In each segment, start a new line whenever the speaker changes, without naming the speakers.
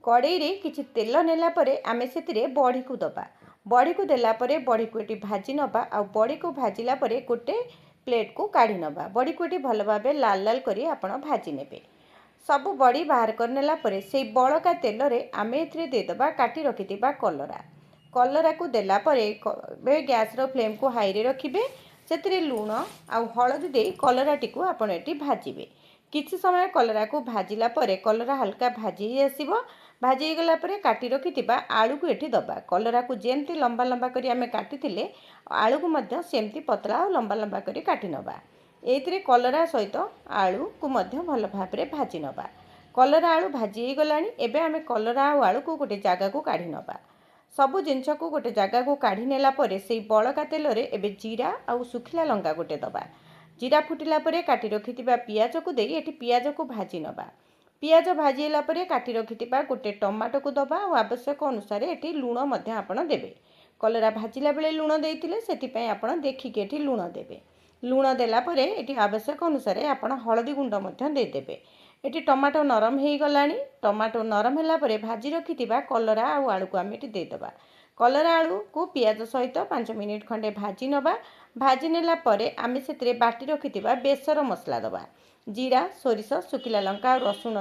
कड़ई रे किछि तेल नेला परे आमे सेतिरे बड़ी को दबा। बड़ी को देला परे बड़ी को एटी भाजी नबा। आ बड़ी को भाजिला परे गोटे प्लेट को काढ़ी नबा। बड़ी को एटी भल भाबे लाल लाल करी आपण भाजी नेबे। सब बड़ी बाहर कर नेला परे सेई बळका तेल रे आमे एथिरे दे दबा काटी रखिथिबा कलरा। कलरा को देला परे गैस रो फ्लेम को हाई रे रखिबे। सेतिरे लूण आ हळदी दे कलरा टिकु आपण एटी भाजिबे। किछि समय कलरा को भाजिला परे कलरा हल्का भाजी आसीबो। भाजी गला परे काटी रखिथिबा आलू को एठी दबा। कलरा को जेमती लंबा लंबा करी आमे काटिथिले आलू को मध्य सेमती पतला और लंबा लंबा करी काटी नबा। एथिरे कलरा सहित आलू को मध्य भल भाबरे भाजी नबा। कलरा आलू भाजी गलानी। एबे आमे कलरा और आलू को गोटे जागा को काढी नबा। सबु जिनस को गोटे जागा को काढी नेला परे सेई बळका तेल रे एबे जीरा आ सुखिला लंका गोटे दबा। जीरा फुटिला परे काटी रखिथिबा पियाज को देई एठी पियाज को भाजी नबा। पियाज भाजीला परे काटी रखिथिबा गोटे टमाटो को दबा और आवश्यक अनुसार एठी लूण मध्य आपण देबे। कलरा भाजिला बेले लूण देइथिले सेति पय आपण देखिके एठी लूण देबे। लूण देला परे एठी आवश्यक अनुसार आपण हळदी गुंड मध्य दे देबे। एठी टमाटो नरम हेई गलानी। टमाटो नरम होला परे भाजी रखिथिबा कलरा और आलू को आमे एठी दे दबा। कलरा आलू को पियाज सहित 5 मिनिट खंडे भाजी नबा। भाजी नेला परे आमे सेतिरे बाटी रखिथिबा बेसर मसला दबा। जीरा सोरिष सुखिला लंका और रसुण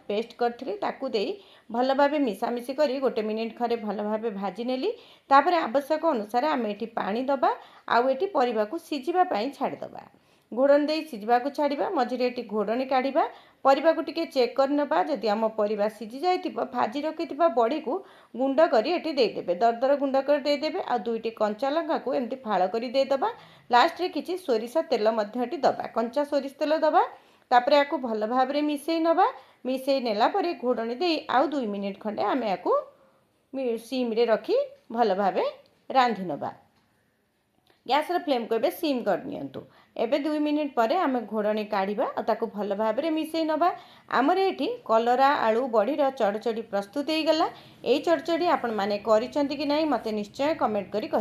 पेस्ट करथिले ताकू देई भल भाबे मिसामिसी करी गोटे मिनिट खरे भल भाबे भाजी नेली। तापरे आवश्यक अनुसार आमे एठी पानी दबा आउ एठी परिबा को सिजिबा पई छाडी दबा। घोड़न देई सिजिबा को छाड़िबा। मझिरे एठी घोड़नी काढिबा। परिबा को टिके चेक कर नबा। जदि आम परिबा सिजि जाइतिबा भाजी रखिथिबा बड़ी को गुंड करी एठी दे देबे। दरदर गुंड कर दे देबे। आ दुईटी कंचा लंका को एमती फाळ करी दे दबा। लास्ट रे किछि सोरिष तेल मध्य एठी दबा। कंचा सोरिष तेल दबा। तापरे याकू भल भाबरे मिसेई नबा। मिसेई नेला परे घोड़नी देई आउ 2 मिनिट खंडे आमे याकू सिम रे रखी भल भाबे रांधि नबा। गैस रो फ्लेम को एबे सिम कर नियंतु। एबे 2 मिनिट परे आमे घोड़नी काढिबा और ताकू भल भाबरे मिसेई नबा। हमर एठी कलरा आलू बड़ी रो चड़चड़ी प्रस्तुत हेई गला। एई चड़चड़ी आपण माने करिसंती कि नाही मते निश्चय कमेंट करी कहि।